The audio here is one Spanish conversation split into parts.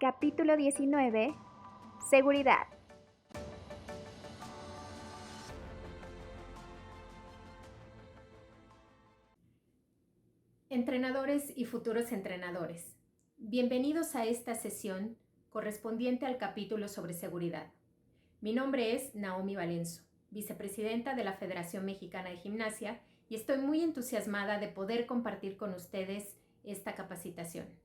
Capítulo 19. Seguridad. Entrenadores y futuros entrenadores, bienvenidos a esta sesión correspondiente al capítulo sobre seguridad. Mi nombre es Naomi Valenzo, vicepresidenta de la Federación Mexicana de Gimnasia, y estoy muy entusiasmada de poder compartir con ustedes esta capacitación.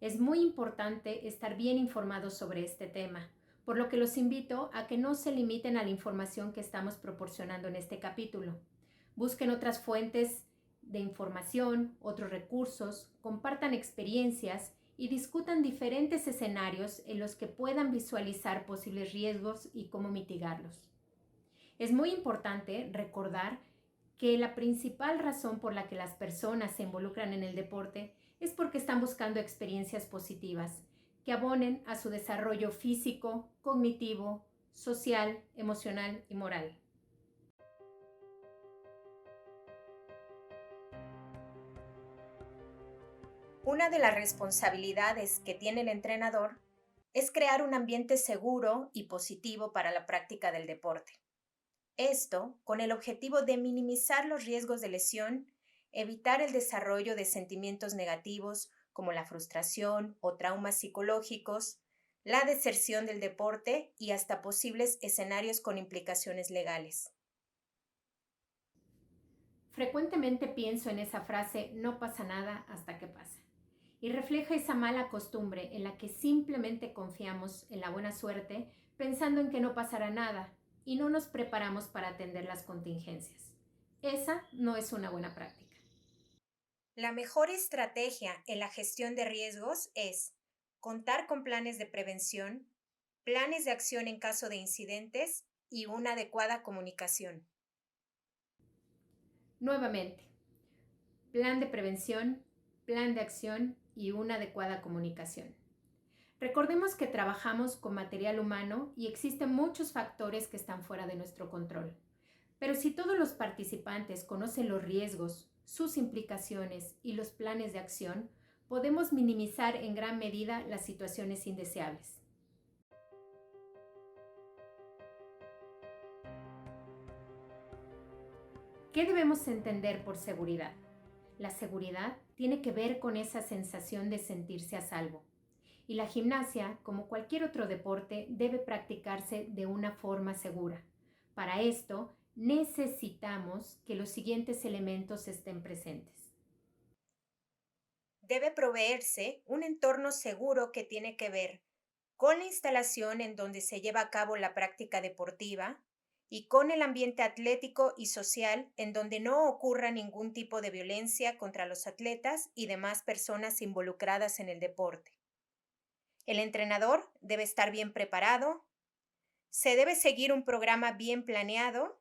Es muy importante estar bien informados sobre este tema, por lo que los invito a que no se limiten a la información que estamos proporcionando en este capítulo. Busquen otras fuentes de información, otros recursos, compartan experiencias y discutan diferentes escenarios en los que puedan visualizar posibles riesgos y cómo mitigarlos. Es muy importante recordar que la principal razón por la que las personas se involucran en el deporte es porque están buscando experiencias positivas que abonen a su desarrollo físico, cognitivo, social, emocional y moral. Una de las responsabilidades que tiene el entrenador es crear un ambiente seguro y positivo para la práctica del deporte. Esto con el objetivo de minimizar los riesgos de lesión, evitar el desarrollo de sentimientos negativos como la frustración o traumas psicológicos, la deserción del deporte y hasta posibles escenarios con implicaciones legales. Frecuentemente pienso en esa frase "no pasa nada hasta que pasa", y refleja esa mala costumbre en la que simplemente confiamos en la buena suerte pensando en que no pasará nada y no nos preparamos para atender las contingencias. Esa no es una buena práctica. La mejor estrategia en la gestión de riesgos es contar con planes de prevención, planes de acción en caso de incidentes y una adecuada comunicación. Nuevamente, plan de prevención, plan de acción y una adecuada comunicación. Recordemos que trabajamos con material humano y existen muchos factores que están fuera de nuestro control. Pero si todos los participantes conocen los riesgos, sus implicaciones y los planes de acción, podemos minimizar en gran medida las situaciones indeseables. ¿Qué debemos entender por seguridad? La seguridad tiene que ver con esa sensación de sentirse a salvo. Y la gimnasia, como cualquier otro deporte, debe practicarse de una forma segura. Para esto, necesitamos que los siguientes elementos estén presentes. Debe proveerse un entorno seguro que tiene que ver con la instalación en donde se lleva a cabo la práctica deportiva y con el ambiente atlético y social en donde no ocurra ningún tipo de violencia contra los atletas y demás personas involucradas en el deporte. El entrenador debe estar bien preparado, se debe seguir un programa bien planeado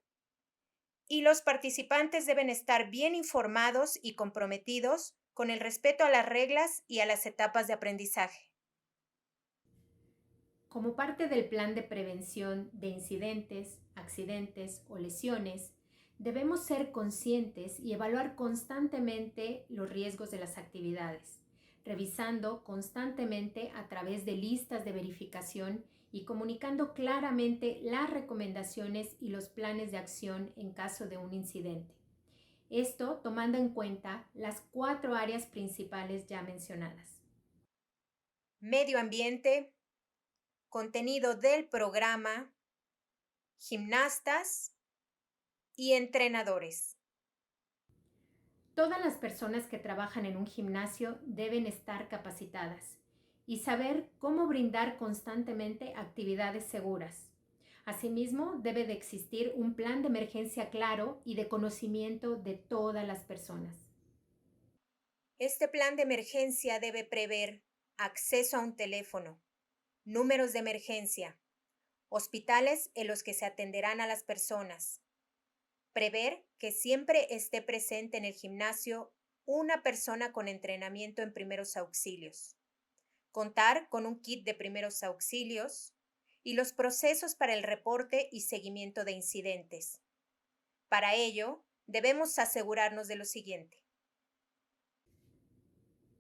y los participantes deben estar bien informados y comprometidos con el respeto a las reglas y a las etapas de aprendizaje. Como parte del plan de prevención de incidentes, accidentes o lesiones, debemos ser conscientes y evaluar constantemente los riesgos de las actividades, revisando constantemente a través de listas de verificación y comunicando claramente las recomendaciones y los planes de acción en caso de un incidente. Esto tomando en cuenta las 4 áreas principales ya mencionadas. Medio ambiente, contenido del programa, gimnastas y entrenadores. Todas las personas que trabajan en un gimnasio deben estar capacitadas y saber cómo brindar constantemente actividades seguras. Asimismo, debe de existir un plan de emergencia claro y de conocimiento de todas las personas. Este plan de emergencia debe prever acceso a un teléfono, números de emergencia, hospitales en los que se atenderán a las personas. Prever que siempre esté presente en el gimnasio una persona con entrenamiento en primeros auxilios. Contar con un kit de primeros auxilios y los procesos para el reporte y seguimiento de incidentes. Para ello, debemos asegurarnos de lo siguiente.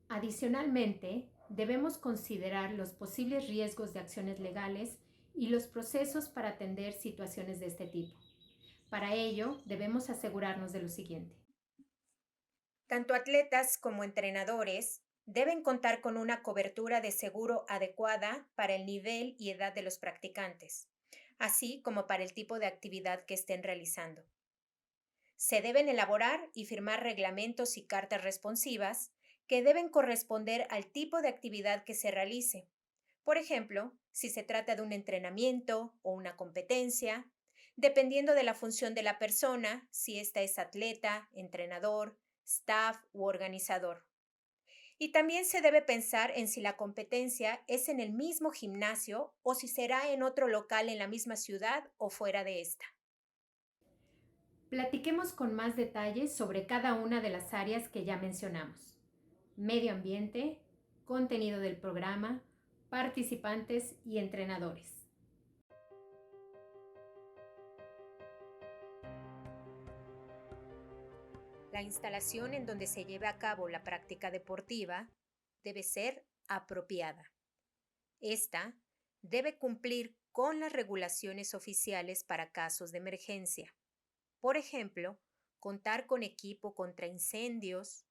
Adicionalmente, debemos considerar los posibles riesgos de acciones legales y los procesos para atender situaciones de este tipo. Para ello, debemos asegurarnos de lo siguiente. Tanto atletas como entrenadores deben contar con una cobertura de seguro adecuada para el nivel y edad de los practicantes, así como para el tipo de actividad que estén realizando. Se deben elaborar y firmar reglamentos y cartas responsivas que deben corresponder al tipo de actividad que se realice. Por ejemplo, si se trata de un entrenamiento o una competencia, dependiendo de la función de la persona, si ésta es atleta, entrenador, staff u organizador. Y también se debe pensar en si la competencia es en el mismo gimnasio o si será en otro local en la misma ciudad o fuera de esta. Platiquemos con más detalles sobre cada una de las áreas que ya mencionamos. Medio ambiente, contenido del programa, participantes y entrenadores. La instalación en donde se lleve a cabo la práctica deportiva debe ser apropiada. Esta debe cumplir con las regulaciones oficiales para casos de emergencia. Por ejemplo, contar con equipo contra incendios,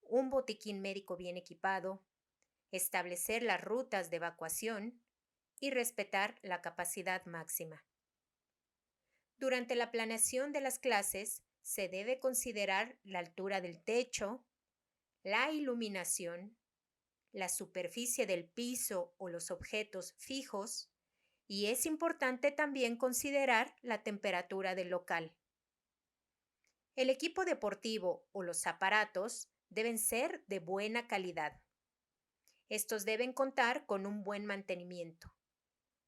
un botiquín médico bien equipado, establecer las rutas de evacuación y respetar la capacidad máxima. Durante la planeación de las clases, se debe considerar la altura del techo, la iluminación, la superficie del piso o los objetos fijos, y es importante también considerar la temperatura del local. El equipo deportivo o los aparatos deben ser de buena calidad. Estos deben contar con un buen mantenimiento.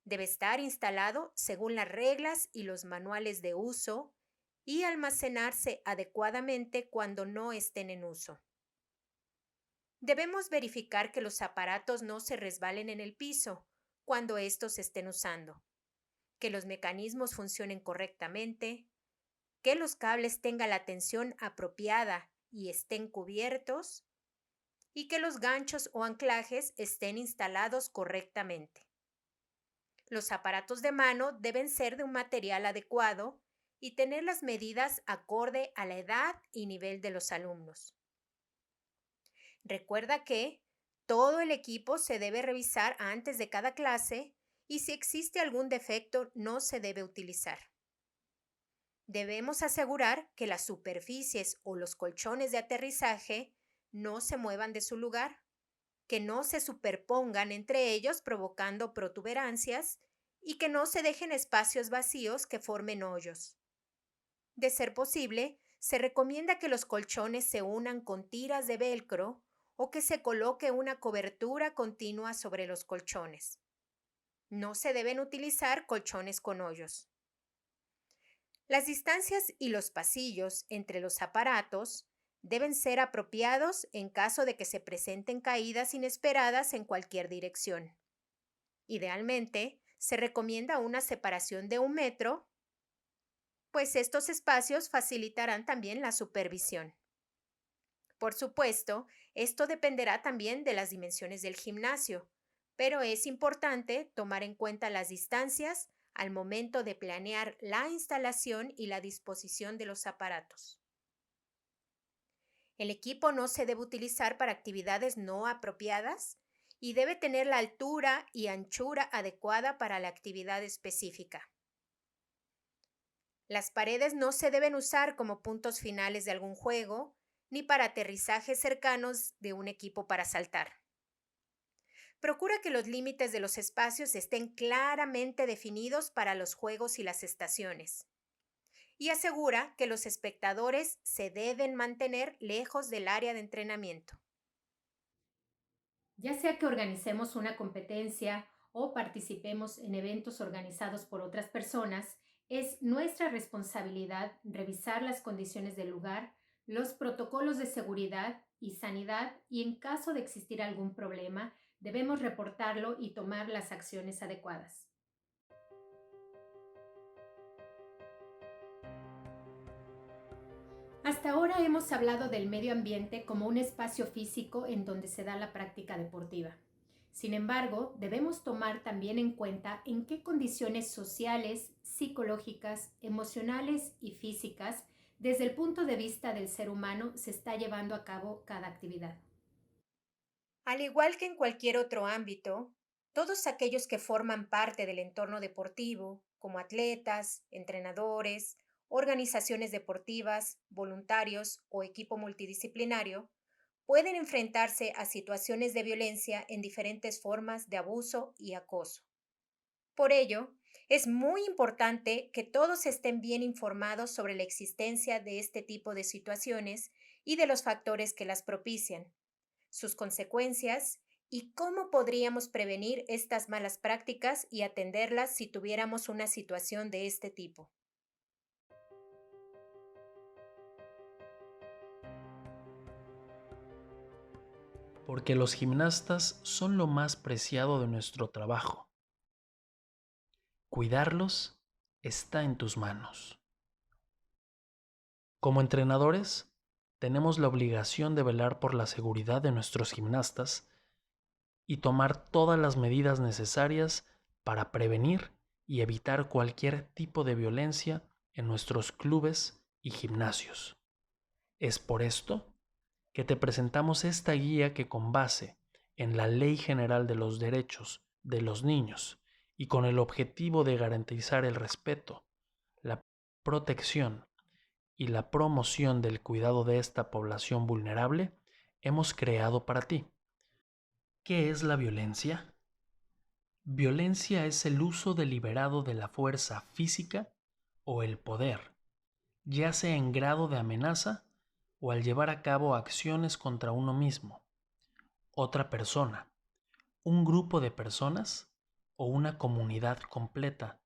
Debe estar instalado según las reglas y los manuales de uso y almacenarse adecuadamente cuando no estén en uso. Debemos verificar que los aparatos no se resbalen en el piso cuando estos se estén usando, que los mecanismos funcionen correctamente, que los cables tengan la tensión apropiada y estén cubiertos, y que los ganchos o anclajes estén instalados correctamente. Los aparatos de mano deben ser de un material adecuado y tener las medidas acorde a la edad y nivel de los alumnos. Recuerda que todo el equipo se debe revisar antes de cada clase y si existe algún defecto no se debe utilizar. Debemos asegurar que las superficies o los colchones de aterrizaje no se muevan de su lugar, que no se superpongan entre ellos provocando protuberancias y que no se dejen espacios vacíos que formen hoyos. De ser posible, se recomienda que los colchones se unan con tiras de velcro o que se coloque una cobertura continua sobre los colchones. No se deben utilizar colchones con hoyos. Las distancias y los pasillos entre los aparatos deben ser apropiados en caso de que se presenten caídas inesperadas en cualquier dirección. Idealmente, se recomienda una separación de 1 metro, pues estos espacios facilitarán también la supervisión. Por supuesto, esto dependerá también de las dimensiones del gimnasio, pero es importante tomar en cuenta las distancias al momento de planear la instalación y la disposición de los aparatos. El equipo no se debe utilizar para actividades no apropiadas y debe tener la altura y anchura adecuada para la actividad específica. Las paredes no se deben usar como puntos finales de algún juego ni para aterrizajes cercanos de un equipo para saltar. Procura que los límites de los espacios estén claramente definidos para los juegos y las estaciones. Y asegura que los espectadores se deben mantener lejos del área de entrenamiento. Ya sea que organicemos una competencia o participemos en eventos organizados por otras personas, es nuestra responsabilidad revisar las condiciones del lugar, los protocolos de seguridad y sanidad y en caso de existir algún problema, debemos reportarlo y tomar las acciones adecuadas. Hasta ahora hemos hablado del medio ambiente como un espacio físico en donde se da la práctica deportiva. Sin embargo, debemos tomar también en cuenta en qué condiciones sociales, psicológicas, emocionales y físicas, desde el punto de vista del ser humano, se está llevando a cabo cada actividad. Al igual que en cualquier otro ámbito, todos aquellos que forman parte del entorno deportivo, como atletas, entrenadores, organizaciones deportivas, voluntarios o equipo multidisciplinario, pueden enfrentarse a situaciones de violencia en diferentes formas de abuso y acoso. Por ello, es muy importante que todos estén bien informados sobre la existencia de este tipo de situaciones y de los factores que las propician, sus consecuencias y cómo podríamos prevenir estas malas prácticas y atenderlas si tuviéramos una situación de este tipo. Porque los gimnastas son lo más preciado de nuestro trabajo. Cuidarlos está en tus manos. Como entrenadores, tenemos la obligación de velar por la seguridad de nuestros gimnastas y tomar todas las medidas necesarias para prevenir y evitar cualquier tipo de violencia en nuestros clubes y gimnasios. Es por esto que te presentamos esta guía que, con base en la Ley General de los Derechos de los Niños y con el objetivo de garantizar el respeto, la protección y la promoción del cuidado de esta población vulnerable, hemos creado para ti. ¿Qué es la violencia? Violencia es el uso deliberado de la fuerza física o el poder, ya sea en grado de amenaza o al llevar a cabo acciones contra uno mismo, otra persona, un grupo de personas o una comunidad completa,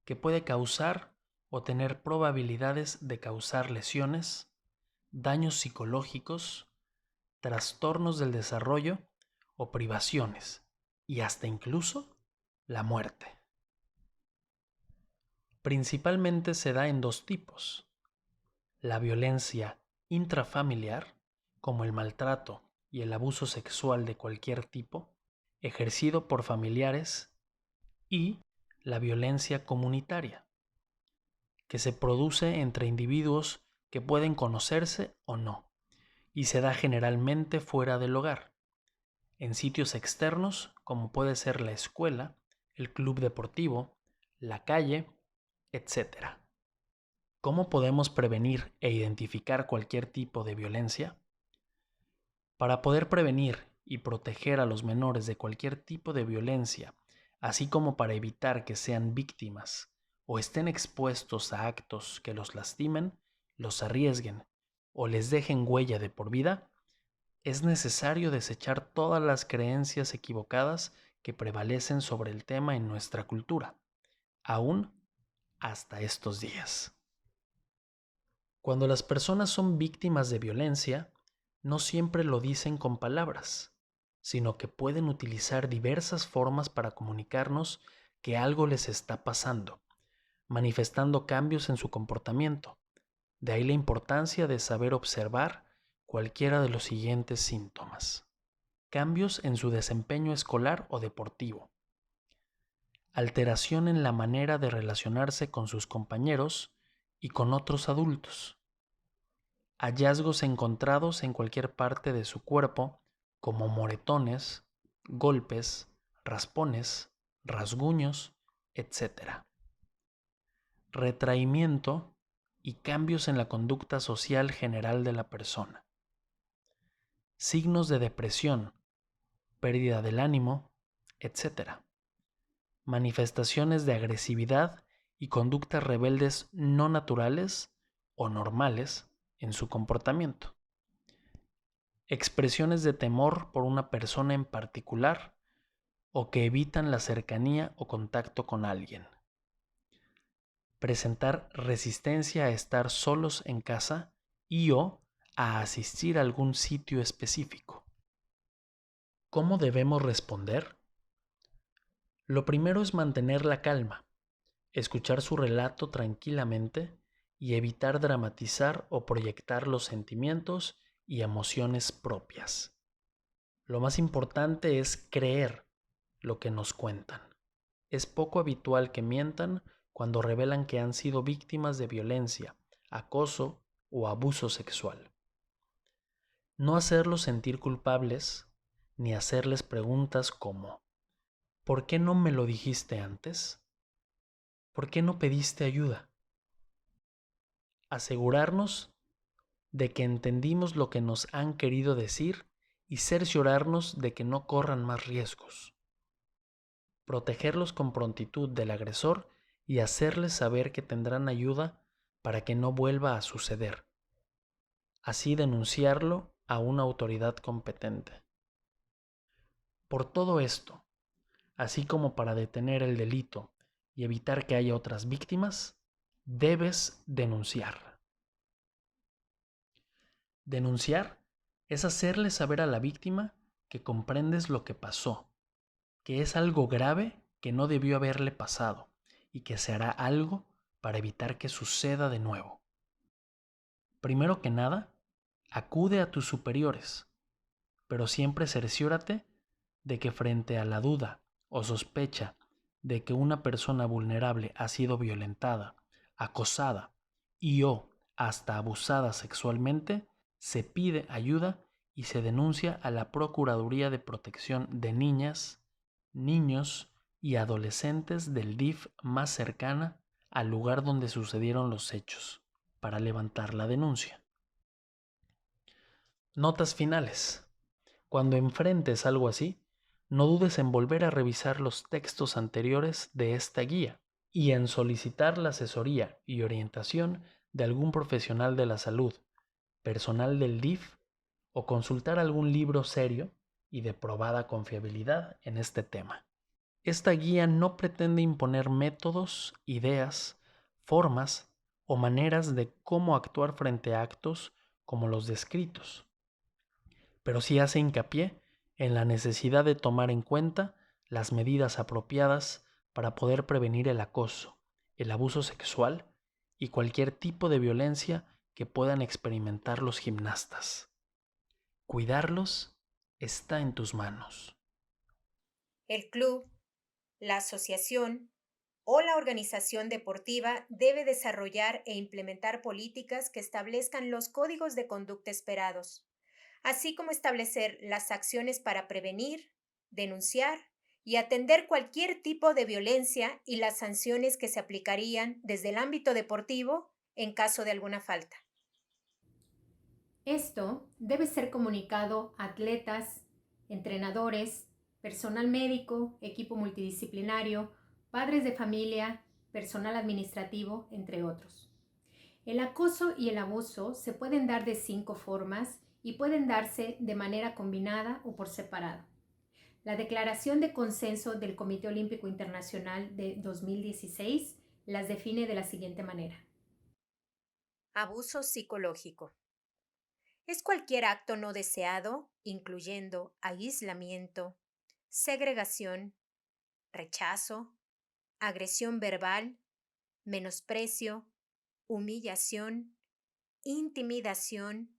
que puede causar o tener probabilidades de causar lesiones, daños psicológicos, trastornos del desarrollo o privaciones, y hasta incluso la muerte. Principalmente se da en dos tipos: la violencia intrafamiliar, como el maltrato y el abuso sexual de cualquier tipo, ejercido por familiares, y la violencia comunitaria, que se produce entre individuos que pueden conocerse o no, y se da generalmente fuera del hogar, en sitios externos como puede ser la escuela, el club deportivo, la calle, etc. ¿Cómo podemos prevenir e identificar cualquier tipo de violencia? Para poder prevenir y proteger a los menores de cualquier tipo de violencia, así como para evitar que sean víctimas o estén expuestos a actos que los lastimen, los arriesguen o les dejen huella de por vida, es necesario desechar todas las creencias equivocadas que prevalecen sobre el tema en nuestra cultura, aún hasta estos días. Cuando las personas son víctimas de violencia, no siempre lo dicen con palabras, sino que pueden utilizar diversas formas para comunicarnos que algo les está pasando, manifestando cambios en su comportamiento. De ahí la importancia de saber observar cualquiera de los siguientes síntomas: cambios en su desempeño escolar o deportivo, alteración en la manera de relacionarse con sus compañeros y con otros adultos, hallazgos encontrados en cualquier parte de su cuerpo, como moretones, golpes, raspones, rasguños, etc. Retraimiento y cambios en la conducta social general de la persona. Signos de depresión, pérdida del ánimo, etc. Manifestaciones de agresividad y conductas rebeldes no naturales o normales en su comportamiento. Expresiones de temor por una persona en particular o que evitan la cercanía o contacto con alguien. Presentar resistencia a estar solos en casa y/o a asistir a algún sitio específico. ¿Cómo debemos responder? Lo primero es mantener la calma, escuchar su relato tranquilamente y evitar dramatizar o proyectar los sentimientos y emociones propias. Lo más importante es creer lo que nos cuentan. Es poco habitual que mientan cuando revelan que han sido víctimas de violencia, acoso o abuso sexual. No hacerlos sentir culpables ni hacerles preguntas como ¿por qué no me lo dijiste antes? ¿Por qué no pediste ayuda? Asegurarnos de que entendimos lo que nos han querido decir y cerciorarnos de que no corran más riesgos. Protegerlos con prontitud del agresor y hacerles saber que tendrán ayuda para que no vuelva a suceder. Así denunciarlo a una autoridad competente. Por todo esto, así como para detener el delito y evitar que haya otras víctimas, debes denunciar. Denunciar es hacerle saber a la víctima que comprendes lo que pasó, que es algo grave que no debió haberle pasado y que se hará algo para evitar que suceda de nuevo. Primero que nada, acude a tus superiores, pero siempre cerciórate de que frente a la duda o sospecha de que una persona vulnerable ha sido violentada, acosada y o hasta abusada sexualmente, se pide ayuda y se denuncia a la Procuraduría de Protección de Niñas, Niños y Adolescentes del DIF más cercana al lugar donde sucedieron los hechos, para levantar la denuncia. Notas finales. Cuando enfrentes algo así, no dudes en volver a revisar los textos anteriores de esta guía y en solicitar la asesoría y orientación de algún profesional de la salud, personal del DIF o consultar algún libro serio y de probada confiabilidad en este tema. Esta guía no pretende imponer métodos, ideas, formas o maneras de cómo actuar frente a actos como los descritos, pero sí hace hincapié en la necesidad de tomar en cuenta las medidas apropiadas para poder prevenir el acoso, el abuso sexual y cualquier tipo de violencia que puedan experimentar los gimnastas. Cuidarlos está en tus manos. El club, la asociación o la organización deportiva debe desarrollar e implementar políticas que establezcan los códigos de conducta esperados, así como establecer las acciones para prevenir, denunciar y atender cualquier tipo de violencia y las sanciones que se aplicarían desde el ámbito deportivo en caso de alguna falta. Esto debe ser comunicado a atletas, entrenadores, personal médico, equipo multidisciplinario, padres de familia, personal administrativo, entre otros. El acoso y el abuso se pueden dar de 5 formas y pueden darse de manera combinada o por separado. La Declaración de Consenso del Comité Olímpico Internacional de 2016 las define de la siguiente manera. Abuso psicológico. Es cualquier acto no deseado, incluyendo aislamiento, segregación, rechazo, agresión verbal, menosprecio, humillación, intimidación,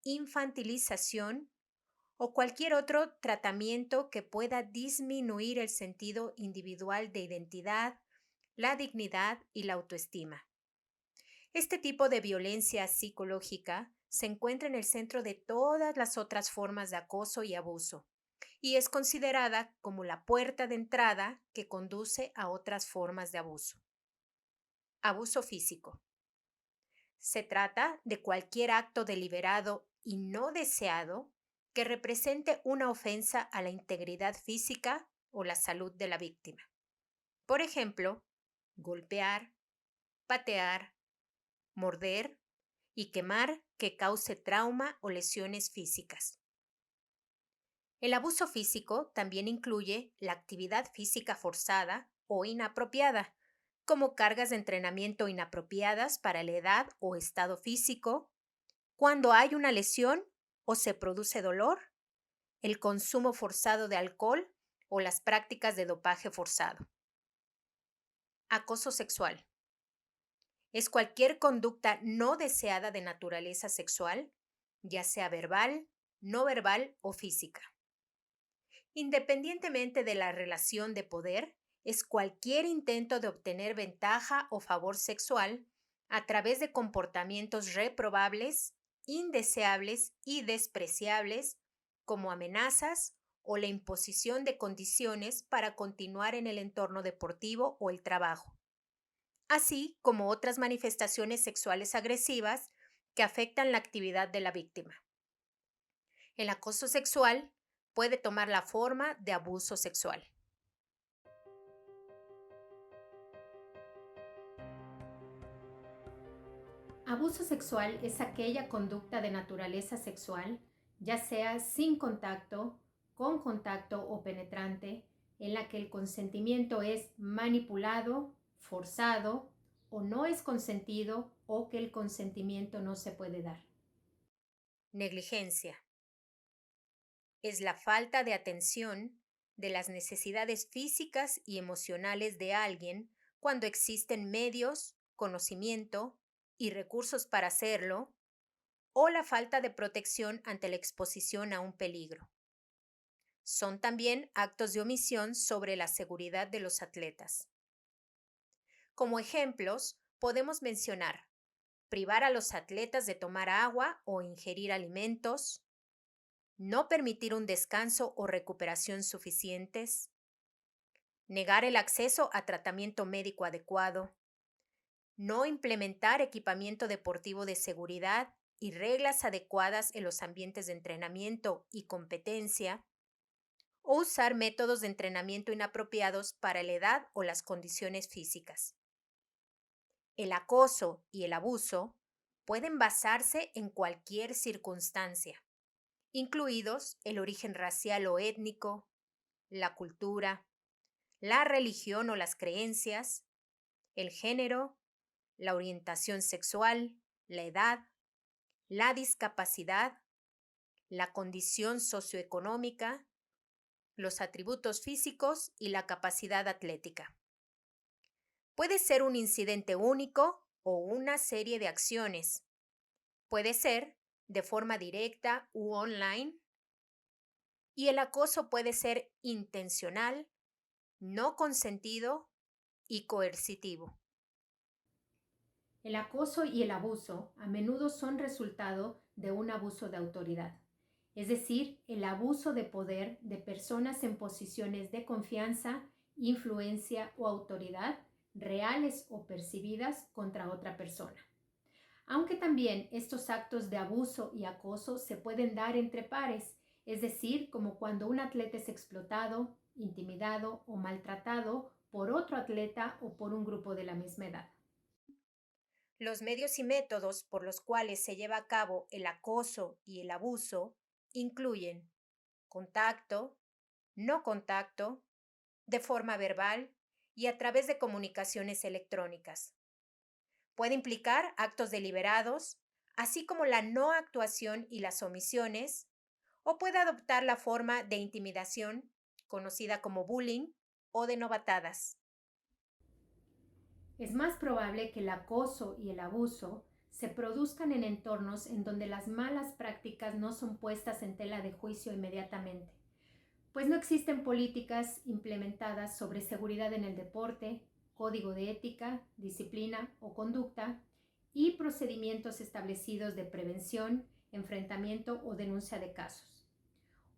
infantilización o cualquier otro tratamiento que pueda disminuir el sentido individual de identidad, la dignidad y la autoestima. Este tipo de violencia psicológica se encuentra en el centro de todas las otras formas de acoso y abuso, y es considerada como la puerta de entrada que conduce a otras formas de abuso. Abuso físico. Se trata de cualquier acto deliberado y no deseado que represente una ofensa a la integridad física o la salud de la víctima. Por ejemplo, golpear, patear, morder y quemar que cause trauma o lesiones físicas. El abuso físico también incluye la actividad física forzada o inapropiada, como cargas de entrenamiento inapropiadas para la edad o estado físico, cuando hay una lesión o se produce dolor, el consumo forzado de alcohol o las prácticas de dopaje forzado. Acoso sexual. Es cualquier conducta no deseada de naturaleza sexual, ya sea verbal, no verbal o física, Independientemente de la relación de poder, es cualquier intento de obtener ventaja o favor sexual a través de comportamientos reprobables, indeseables y despreciables, como amenazas o la imposición de condiciones para continuar en el entorno deportivo o el trabajo, así como otras manifestaciones sexuales agresivas que afectan la actividad de la víctima. El acoso sexual puede tomar la forma de abuso sexual. Abuso sexual es aquella conducta de naturaleza sexual, ya sea sin contacto, con contacto o penetrante, en la que el consentimiento es manipulado, forzado o no es consentido o que el consentimiento no se puede dar. Negligencia. Es la falta de atención de las necesidades físicas y emocionales de alguien cuando existen medios, conocimiento y recursos para hacerlo, o la falta de protección ante la exposición a un peligro. Son también actos de omisión sobre la seguridad de los atletas. Como ejemplos, podemos mencionar privar a los atletas de tomar agua o ingerir alimentos, no permitir un descanso o recuperación suficientes, negar el acceso a tratamiento médico adecuado, no implementar equipamiento deportivo de seguridad y reglas adecuadas en los ambientes de entrenamiento y competencia, o usar métodos de entrenamiento inapropiados para la edad o las condiciones físicas. El acoso y el abuso pueden basarse en cualquier circunstancia, incluidos el origen racial o étnico, la cultura, la religión o las creencias, el género, la orientación sexual, la edad, la discapacidad, la condición socioeconómica, los atributos físicos y la capacidad atlética. Puede ser un incidente único o una serie de acciones. Puede ser de forma directa u online. Y el acoso puede ser intencional, no consentido y coercitivo. El acoso y el abuso a menudo son resultado de un abuso de autoridad, es decir, el abuso de poder de personas en posiciones de confianza, influencia o autoridad, reales o percibidas contra otra persona. Aunque también estos actos de abuso y acoso se pueden dar entre pares, es decir, como cuando un atleta es explotado, intimidado o maltratado por otro atleta o por un grupo de la misma edad. Los medios y métodos por los cuales se lleva a cabo el acoso y el abuso incluyen contacto, no contacto, de forma verbal y a través de comunicaciones electrónicas. Puede implicar actos deliberados, así como la no actuación y las omisiones, o puede adoptar la forma de intimidación, conocida como bullying, o de novatadas. Es más probable que el acoso y el abuso se produzcan en entornos en donde las malas prácticas no son puestas en tela de juicio inmediatamente, pues no existen políticas implementadas sobre seguridad en el deporte, código de ética, disciplina o conducta y procedimientos establecidos de prevención, enfrentamiento o denuncia de casos.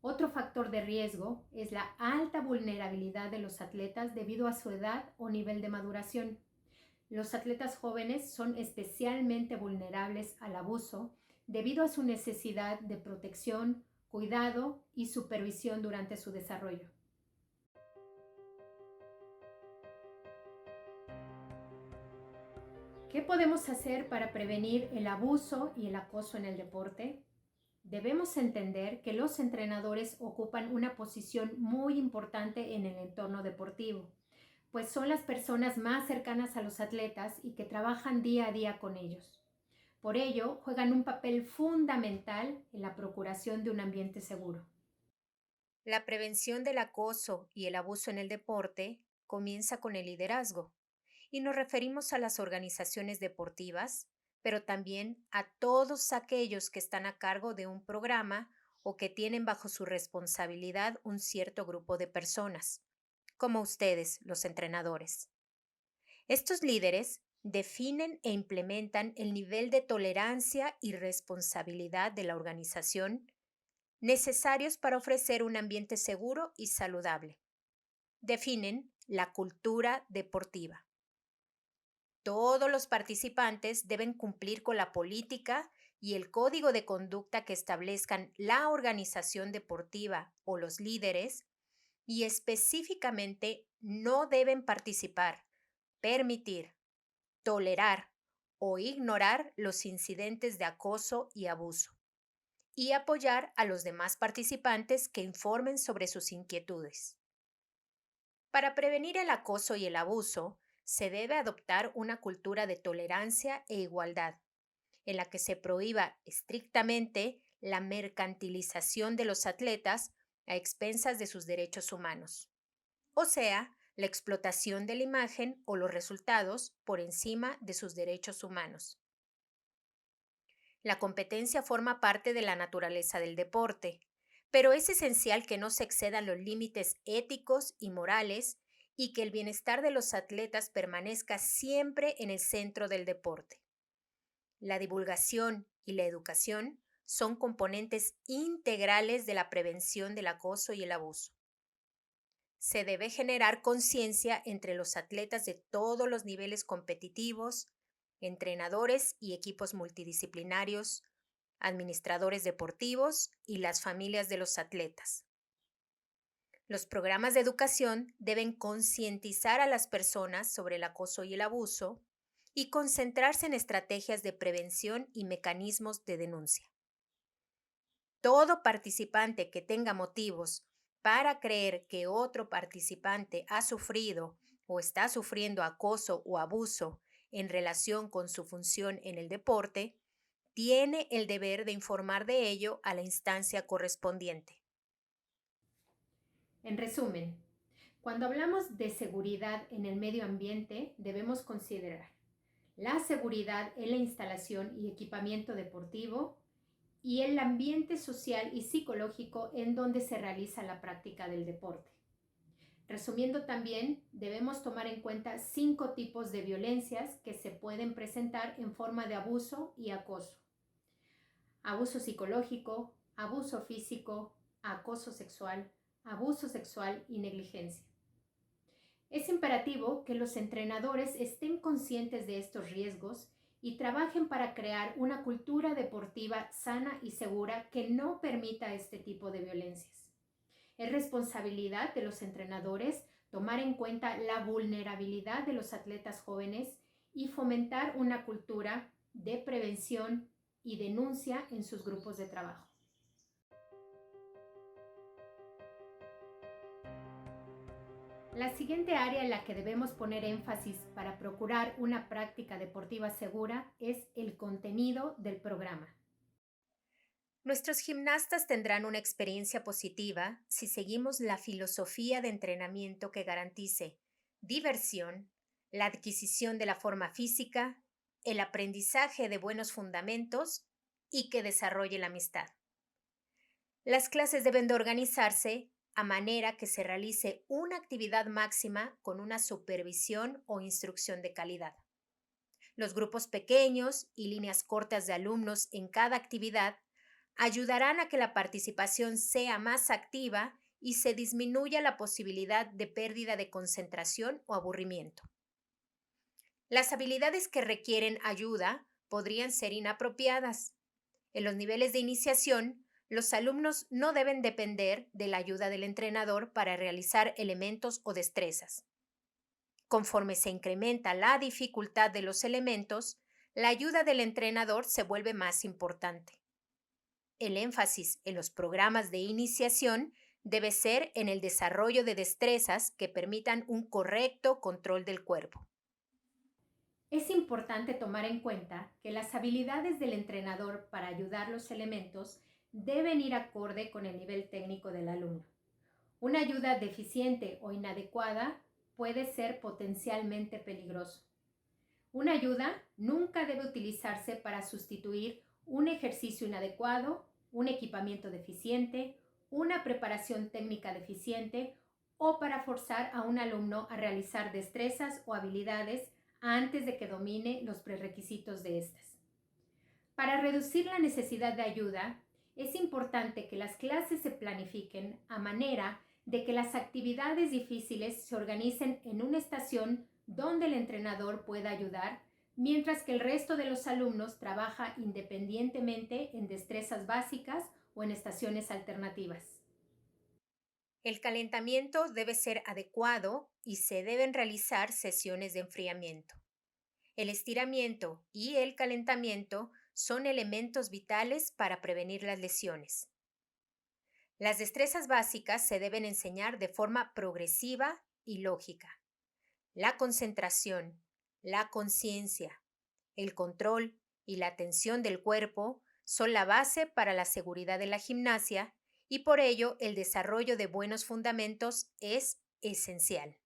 Otro factor de riesgo es la alta vulnerabilidad de los atletas debido a su edad o nivel de maduración. Los atletas jóvenes son especialmente vulnerables al abuso debido a su necesidad de protección, cuidado y supervisión durante su desarrollo. ¿Qué podemos hacer para prevenir el abuso y el acoso en el deporte? Debemos entender que los entrenadores ocupan una posición muy importante en el entorno deportivo, pues son las personas más cercanas a los atletas y que trabajan día a día con ellos. Por ello, juegan un papel fundamental en la procuración de un ambiente seguro. La prevención del acoso y el abuso en el deporte comienza con el liderazgo, y nos referimos a las organizaciones deportivas, pero también a todos aquellos que están a cargo de un programa o que tienen bajo su responsabilidad un cierto grupo de personas, como ustedes, los entrenadores. Estos líderes definen e implementan el nivel de tolerancia y responsabilidad de la organización necesarios para ofrecer un ambiente seguro y saludable. Definen la cultura deportiva. Todos los participantes deben cumplir con la política y el código de conducta que establezcan la organización deportiva o los líderes y específicamente no deben participar, permitir, tolerar o ignorar los incidentes de acoso y abuso y apoyar a los demás participantes que informen sobre sus inquietudes. Para prevenir el acoso y el abuso, se debe adoptar una cultura de tolerancia e igualdad, en la que se prohíba estrictamente la mercantilización de los atletas a expensas de sus derechos humanos, o sea, la explotación de la imagen o los resultados por encima de sus derechos humanos. La competencia forma parte de la naturaleza del deporte, pero es esencial que no se excedan los límites éticos y morales y que el bienestar de los atletas permanezca siempre en el centro del deporte. La divulgación y la educación son componentes integrales de la prevención del acoso y el abuso. Se debe generar conciencia entre los atletas de todos los niveles competitivos, entrenadores y equipos multidisciplinarios, administradores deportivos y las familias de los atletas. Los programas de educación deben concientizar a las personas sobre el acoso y el abuso y concentrarse en estrategias de prevención y mecanismos de denuncia. Todo participante que tenga motivos para creer que otro participante ha sufrido o está sufriendo acoso o abuso en relación con su función en el deporte, tiene el deber de informar de ello a la instancia correspondiente. En resumen, cuando hablamos de seguridad en el medio ambiente, debemos considerar la seguridad en la instalación y equipamiento deportivo y el ambiente social y psicológico en donde se realiza la práctica del deporte. Resumiendo también, debemos tomar en cuenta 5 tipos de violencias que se pueden presentar en forma de abuso y acoso. Abuso psicológico, abuso físico, acoso sexual, abuso sexual y negligencia. Es imperativo que los entrenadores estén conscientes de estos riesgos y trabajen para crear una cultura deportiva sana y segura que no permita este tipo de violencias. Es responsabilidad de los entrenadores tomar en cuenta la vulnerabilidad de los atletas jóvenes y fomentar una cultura de prevención y denuncia en sus grupos de trabajo. La siguiente área en la que debemos poner énfasis para procurar una práctica deportiva segura es el contenido del programa. Nuestros gimnastas tendrán una experiencia positiva si seguimos la filosofía de entrenamiento que garantice diversión, la adquisición de la forma física, el aprendizaje de buenos fundamentos y que desarrolle la amistad. Las clases deben de organizarse a manera que se realice una actividad máxima con una supervisión o instrucción de calidad. Los grupos pequeños y líneas cortas de alumnos en cada actividad ayudarán a que la participación sea más activa y se disminuya la posibilidad de pérdida de concentración o aburrimiento. Las habilidades que requieren ayuda podrían ser inapropiadas. En los niveles de iniciación, los alumnos no deben depender de la ayuda del entrenador para realizar elementos o destrezas. Conforme se incrementa la dificultad de los elementos, la ayuda del entrenador se vuelve más importante. El énfasis en los programas de iniciación debe ser en el desarrollo de destrezas que permitan un correcto control del cuerpo. Es importante tomar en cuenta que las habilidades del entrenador para ayudar los elementos deben ir acorde con el nivel técnico del alumno. Una ayuda deficiente o inadecuada puede ser potencialmente peligroso. Una ayuda nunca debe utilizarse para sustituir un ejercicio inadecuado, un equipamiento deficiente, una preparación técnica deficiente o para forzar a un alumno a realizar destrezas o habilidades antes de que domine los prerequisitos de estas. Para reducir la necesidad de ayuda, es importante que las clases se planifiquen a manera de que las actividades difíciles se organicen en una estación donde el entrenador pueda ayudar, mientras que el resto de los alumnos trabaja independientemente en destrezas básicas o en estaciones alternativas. El calentamiento debe ser adecuado y se deben realizar sesiones de enfriamiento. El estiramiento y el calentamiento son elementos vitales para prevenir las lesiones. Las destrezas básicas se deben enseñar de forma progresiva y lógica. La concentración, la conciencia, el control y la atención del cuerpo son la base para la seguridad de la gimnasia y por ello el desarrollo de buenos fundamentos es esencial.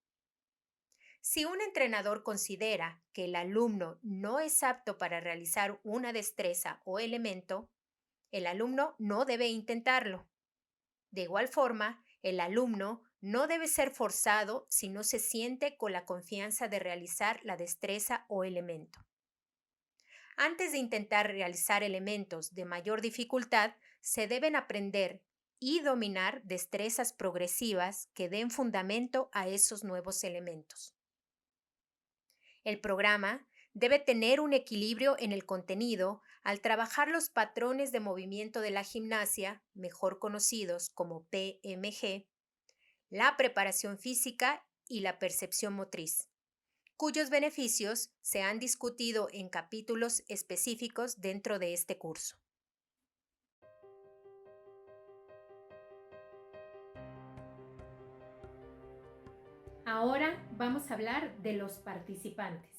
Si un entrenador considera que el alumno no es apto para realizar una destreza o elemento, el alumno no debe intentarlo. De igual forma, el alumno no debe ser forzado si no se siente con la confianza de realizar la destreza o elemento. Antes de intentar realizar elementos de mayor dificultad, se deben aprender y dominar destrezas progresivas que den fundamento a esos nuevos elementos. El programa debe tener un equilibrio en el contenido al trabajar los patrones de movimiento de la gimnasia, mejor conocidos como PMG, la preparación física y la percepción motriz, cuyos beneficios se han discutido en capítulos específicos dentro de este curso. Ahora vamos a hablar de los participantes.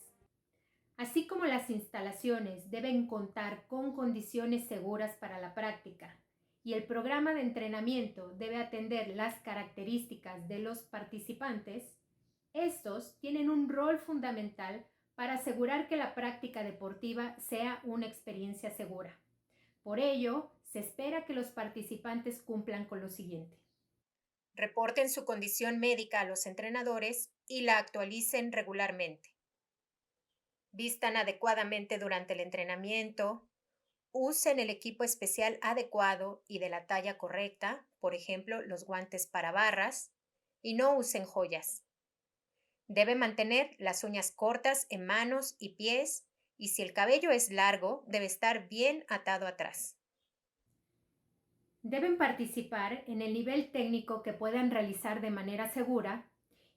Así como las instalaciones deben contar con condiciones seguras para la práctica y el programa de entrenamiento debe atender las características de los participantes, estos tienen un rol fundamental para asegurar que la práctica deportiva sea una experiencia segura. Por ello, se espera que los participantes cumplan con lo siguiente. Reporten su condición médica a los entrenadores y la actualicen regularmente. Vistan adecuadamente durante el entrenamiento. Usen el equipo especial adecuado y de la talla correcta, por ejemplo, los guantes para barras, y no usen joyas. Deben mantener las uñas cortas en manos y pies, y si el cabello es largo, debe estar bien atado atrás. Deben participar en el nivel técnico que puedan realizar de manera segura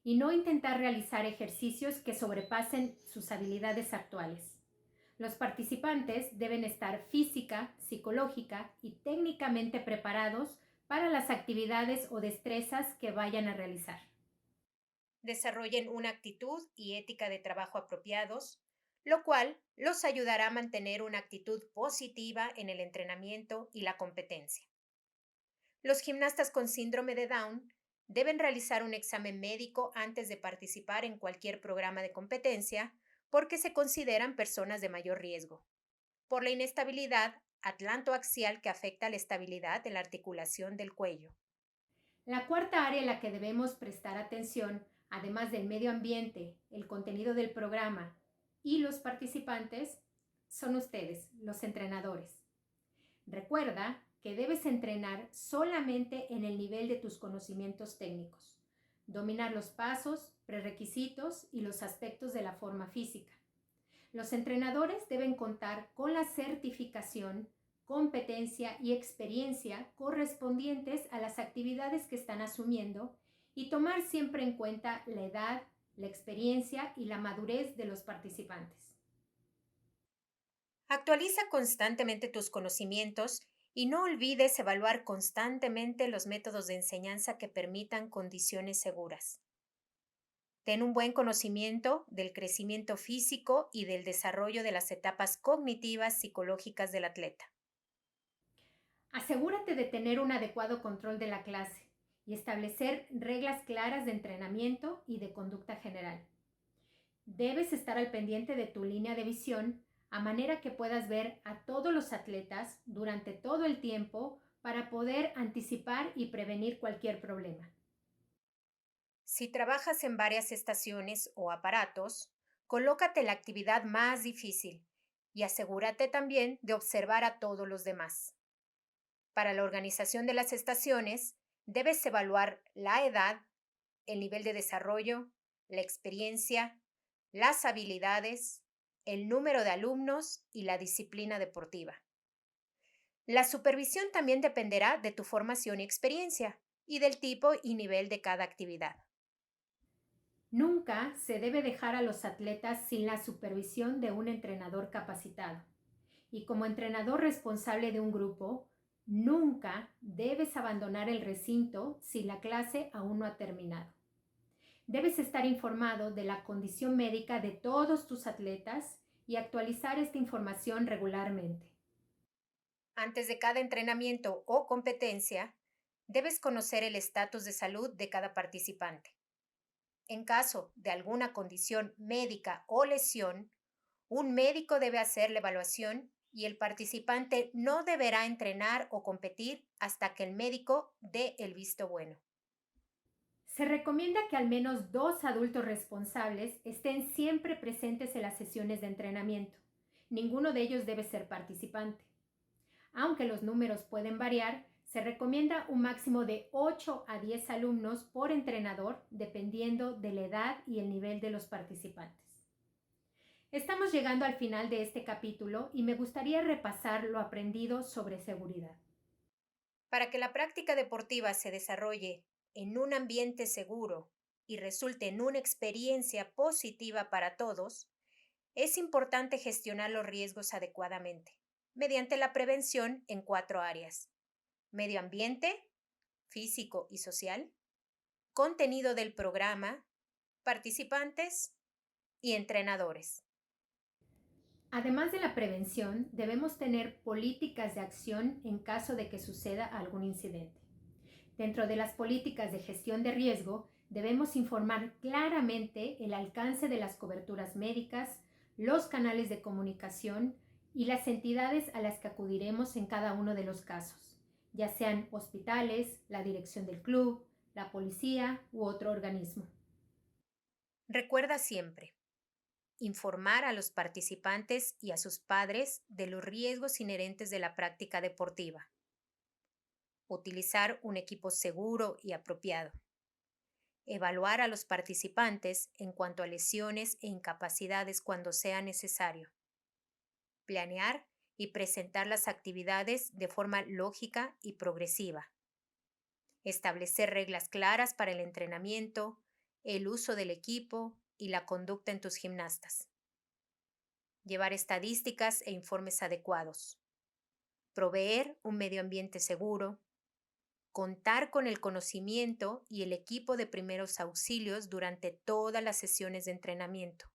y no intentar realizar ejercicios que sobrepasen sus habilidades actuales. Los participantes deben estar física, psicológica y técnicamente preparados para las actividades o destrezas que vayan a realizar. Desarrollen una actitud y ética de trabajo apropiados, lo cual los ayudará a mantener una actitud positiva en el entrenamiento y la competencia. Los gimnastas con síndrome de Down deben realizar un examen médico antes de participar en cualquier programa de competencia porque se consideran personas de mayor riesgo, por la inestabilidad atlantoaxial que afecta la estabilidad de la articulación del cuello. La cuarta área a la que debemos prestar atención, además del medio ambiente, el contenido del programa y los participantes, son ustedes, los entrenadores. Recuerda que debes entrenar solamente en el nivel de tus conocimientos técnicos, dominar los pasos, prerequisitos y los aspectos de la forma física. Los entrenadores deben contar con la certificación, competencia y experiencia correspondientes a las actividades que están asumiendo y tomar siempre en cuenta la edad, la experiencia y la madurez de los participantes. Actualiza constantemente tus conocimientos y no olvides evaluar constantemente los métodos de enseñanza que permitan condiciones seguras. Ten un buen conocimiento del crecimiento físico y del desarrollo de las etapas cognitivas psicológicas del atleta. Asegúrate de tener un adecuado control de la clase y establecer reglas claras de entrenamiento y de conducta general. Debes estar al pendiente de tu línea de visión a manera que puedas ver a todos los atletas durante todo el tiempo para poder anticipar y prevenir cualquier problema. Si trabajas en varias estaciones o aparatos, colócate la actividad más difícil y asegúrate también de observar a todos los demás. Para la organización de las estaciones, debes evaluar la edad, el nivel de desarrollo, la experiencia, las habilidades, el número de alumnos y la disciplina deportiva. La supervisión también dependerá de tu formación y experiencia y del tipo y nivel de cada actividad. Nunca se debe dejar a los atletas sin la supervisión de un entrenador capacitado. Y como entrenador responsable de un grupo, nunca debes abandonar el recinto si la clase aún no ha terminado. Debes estar informado de la condición médica de todos tus atletas y actualizar esta información regularmente. Antes de cada entrenamiento o competencia, debes conocer el estatus de salud de cada participante. En caso de alguna condición médica o lesión, un médico debe hacer la evaluación y el participante no deberá entrenar o competir hasta que el médico dé el visto bueno. Se recomienda que al menos 2 adultos responsables estén siempre presentes en las sesiones de entrenamiento. Ninguno de ellos debe ser participante. Aunque los números pueden variar, se recomienda un máximo de 8 a 10 alumnos por entrenador, dependiendo de la edad y el nivel de los participantes. Estamos llegando al final de este capítulo y me gustaría repasar lo aprendido sobre seguridad. Para que la práctica deportiva se desarrolle en un ambiente seguro y resulte en una experiencia positiva para todos, es importante gestionar los riesgos adecuadamente, mediante la prevención en 4 áreas: medio ambiente, físico y social, contenido del programa, participantes y entrenadores. Además de la prevención, debemos tener políticas de acción en caso de que suceda algún incidente. Dentro de las políticas de gestión de riesgo, debemos informar claramente el alcance de las coberturas médicas, los canales de comunicación y las entidades a las que acudiremos en cada uno de los casos, ya sean hospitales, la dirección del club, la policía u otro organismo. Recuerda siempre informar a los participantes y a sus padres de los riesgos inherentes de la práctica deportiva. Utilizar un equipo seguro y apropiado. Evaluar a los participantes en cuanto a lesiones e incapacidades cuando sea necesario. Planear y presentar las actividades de forma lógica y progresiva. Establecer reglas claras para el entrenamiento, el uso del equipo y la conducta en tus gimnastas. Llevar estadísticas e informes adecuados. Proveer un medio ambiente seguro. Contar con el conocimiento y el equipo de primeros auxilios durante todas las sesiones de entrenamiento.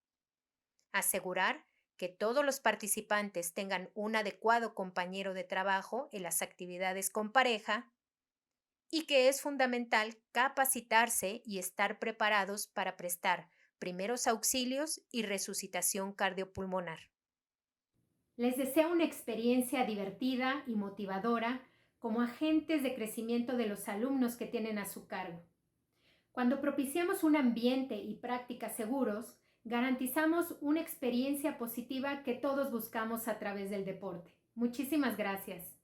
Asegurar que todos los participantes tengan un adecuado compañero de trabajo en las actividades con pareja y que es fundamental capacitarse y estar preparados para prestar primeros auxilios y resucitación cardiopulmonar. Les deseo una experiencia divertida y motivadora como agentes de crecimiento de los alumnos que tienen a su cargo. Cuando propiciamos un ambiente y prácticas seguros, garantizamos una experiencia positiva que todos buscamos a través del deporte. Muchísimas gracias.